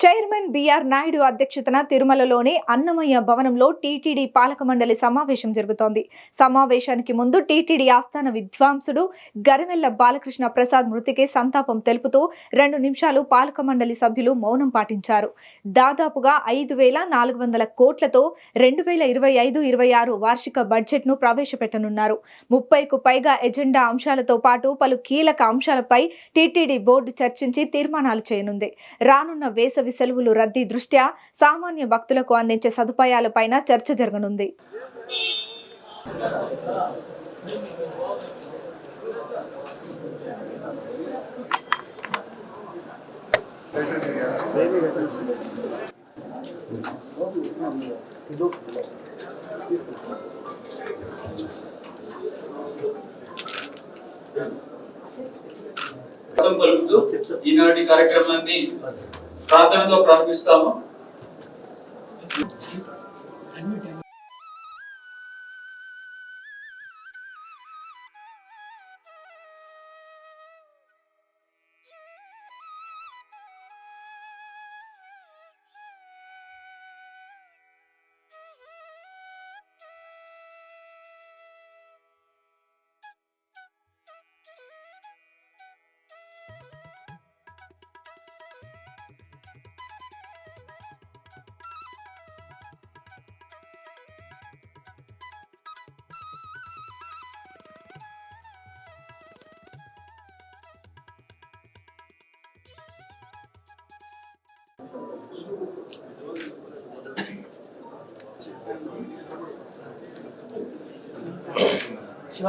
Chairman BR Naidu అధ్యక్షతన తిరుమలలోని అన్నమయ్య భవనంలో టీటీడీ పాలక మండలి సమావేశం జరుగుతోంది. సమావేశానికి ముందు టీటీడీ ఆస్థాన విద్వాంసుడు గరిమెల్ల బాలకృష్ణ ప్రసాద్ మృతికి సంతాపం తెలుపుతూ 2 నిమిషాలు పాలక మండలి సభ్యులు మౌనం పాటించారు. దాదాపుగా 5,400 కోట్లతో 2025-26 వార్షిక బడ్జెట్ ను ప్రవేశపెట్టనున్నారు. 30కు పైగా ఎజెండా అంశాలతో పాటు పలు కీలక అంశాలపై టీటీడీ బోర్డు చర్చించి తీర్మానాలు చేయనుంది. రానున్న వేసవి సెలవులు రద్దీ దృష్ట్యా సామాన్య భక్తులకు అందించే సదుపాయాలపైన చర్చ జరగనుంది. ఈనాటి కార్యక్రమాన్ని ప్రార్థనతో ప్రారంభిస్తాము. శివ